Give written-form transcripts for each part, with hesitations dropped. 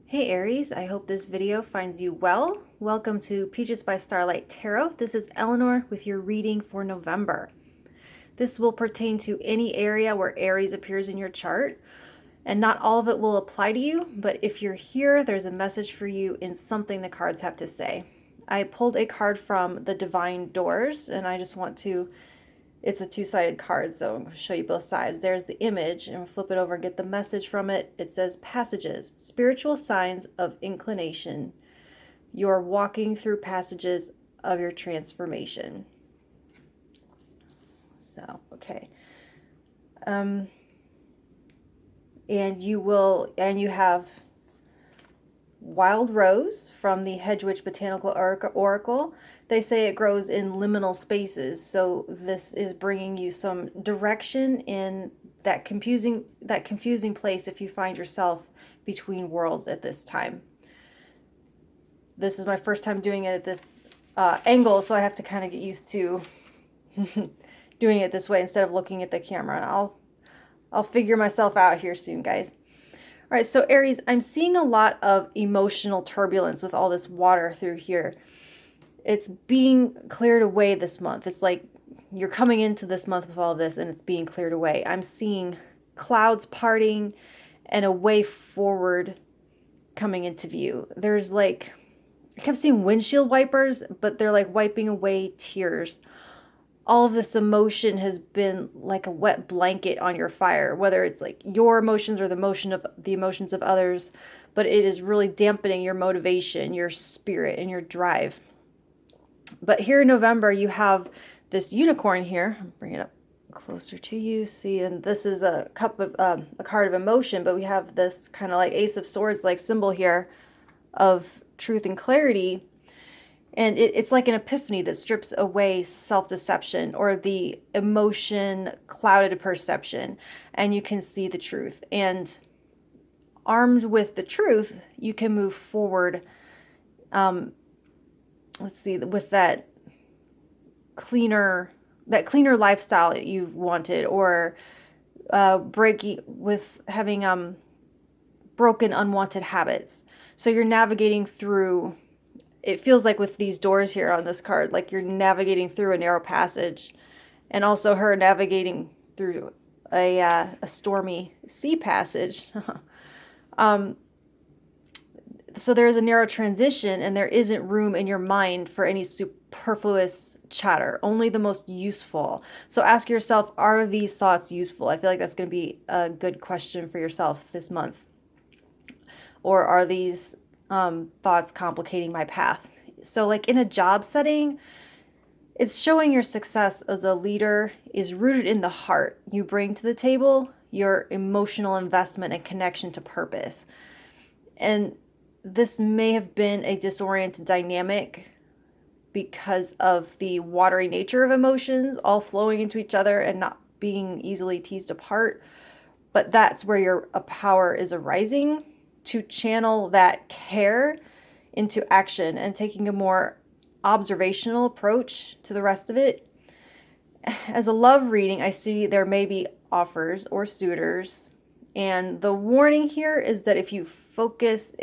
Hey Aries, I hope this video finds you well. Welcome to Peaches by Starlight Tarot. This is Eleanor with your reading for November. This will pertain to any area where Aries appears in your chart, and not all of it will apply to you, but if you're here, there's a message for you in something the cards have to say. I pulled a card from the Divine Doors, and I just want to it's a two-sided card, so I'm going to show you both sides. There's the image, and we'll flip it over and get the message from it. It says, passages, spiritual signs of inclination. You're walking through passages of your transformation. So, okay. And you have Wild Rose from the Hedgewitch Botanical Oracle. They say it grows in liminal spaces, so this is bringing you some direction in that confusing place if you find yourself between worlds at this time. This is my first time doing it at this angle, so I have to kind of get used to doing it this way instead of looking at the camera. I'll figure myself out here soon, guys. All right, so Aries, I'm seeing a lot of emotional turbulence with all this water through here. It's being cleared away this month. It's like you're coming into this month with all this and it's being cleared away. I'm seeing clouds parting and a way forward coming into view. There's like, I kept seeing windshield wipers, but they're like wiping away tears. All of this emotion has been like a wet blanket on your fire, whether it's like your emotions or the emotions of others, but it is really dampening your motivation, your spirit, and your drive. But here in November, you have this unicorn here. I'll bring it up closer to you. See, and this is a card of emotion, but we have this kind of like Ace of Swords like symbol here of truth and clarity. And it's like an epiphany that strips away self-deception or the emotion-clouded perception, and you can see the truth. And armed with the truth, you can move forward, let's see, with that cleaner lifestyle that you've wanted, or breaking with having broken unwanted habits. So you're navigating through, it feels like with these doors here on this card, like you're navigating through a narrow passage, and also her navigating through a stormy sea passage. So there's a narrow transition, and there isn't room in your mind for any superfluous chatter, only the most useful. So ask yourself, are these thoughts useful? I feel like that's going to be a good question for yourself this month. Or are these thoughts complicating my path? So like in a job setting, it's showing your success as a leader is rooted in the heart you bring to the table, your emotional investment and connection to purpose. And this may have been a disoriented dynamic because of the watery nature of emotions all flowing into each other and not being easily teased apart. But that's where your power is arising, to channel that care into action and taking a more observational approach to the rest of it. As a love reading, I see there may be offers or suitors. And the warning here is that if your focus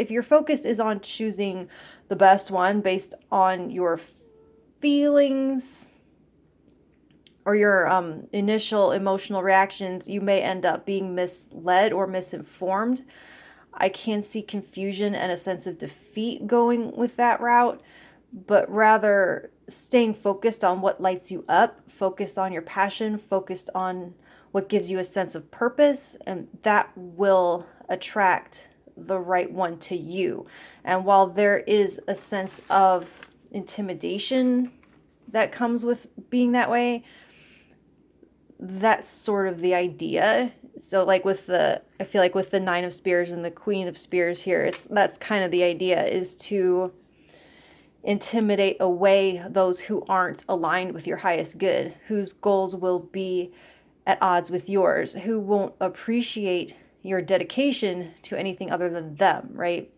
is on choosing the best one based on your feelings or your initial emotional reactions, you may end up being misled or misinformed. I can see confusion and a sense of defeat going with that route, but rather staying focused on what lights you up, focused on your passion, focused on what gives you a sense of purpose, and that will attract the right one to you. And while there is a sense of intimidation that comes with being that way, that's sort of the idea. So like I feel like with the Nine of Spears and the Queen of Spears here, that's kind of the idea, is to intimidate away those who aren't aligned with your highest good, whose goals will be at odds with yours, who won't appreciate your dedication to anything other than them, right?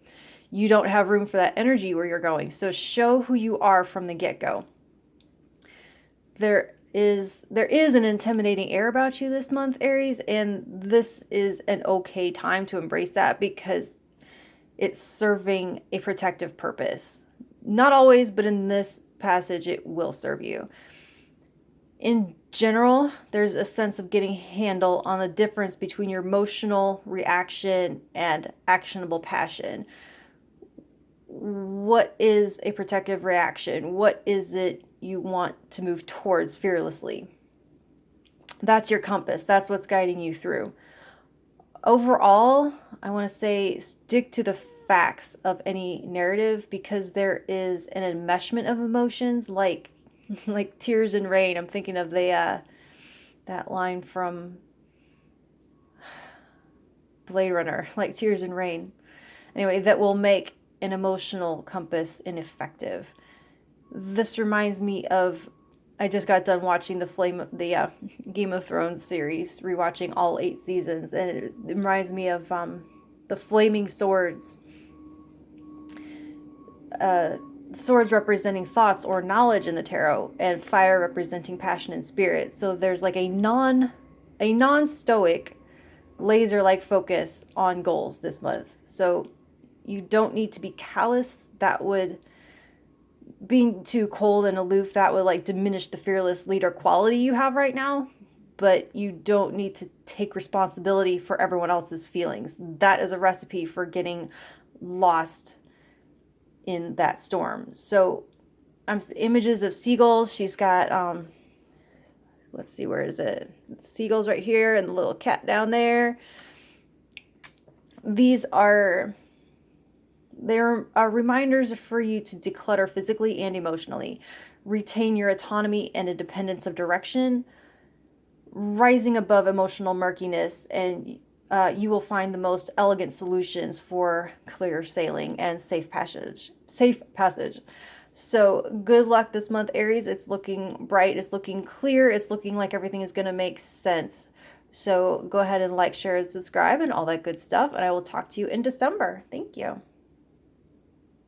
You don't have room for that energy where you're going. So show who you are from the get-go. There is an intimidating air about you this month, Aries, and this is an okay time to embrace that, because it's serving a protective purpose. Not always, but in this passage, it will serve you. In general, there's a sense of getting handle on the difference between your emotional reaction and actionable passion. What is a protective reaction? What is it you want to move towards fearlessly? That's your compass. That's what's guiding you through. Overall, I want to say stick to the facts of any narrative, because there is an enmeshment of emotions like tears and rain. I'm thinking of the that line from Blade Runner, like tears and rain. Anyway, that will make an emotional compass ineffective. This reminds me of, I just got done watching the Game of Thrones series, rewatching all 8 seasons, and it reminds me of the flaming swords. Swords representing thoughts or knowledge in the tarot, and fire representing passion and spirit. So there's like a non-stoic, laser-like focus on goals this month. So you don't need to be callous. That would, being too cold and aloof, that would like diminish the fearless leader quality you have right now. But you don't need to take responsibility for everyone else's feelings. That is a recipe for getting lost in that storm. So images of seagulls. She's got let's see, where is it? Seagulls right here and the little cat down there. They're reminders for you to declutter physically and emotionally, retain your autonomy and independence of direction, rising above emotional murkiness, and you will find the most elegant solutions for clear sailing and safe passage. So good luck this month, Aries. It's looking bright. It's looking clear. It's looking like everything is going to make sense. So go ahead and like, share, and subscribe and all that good stuff. And I will talk to you in December. Thank you.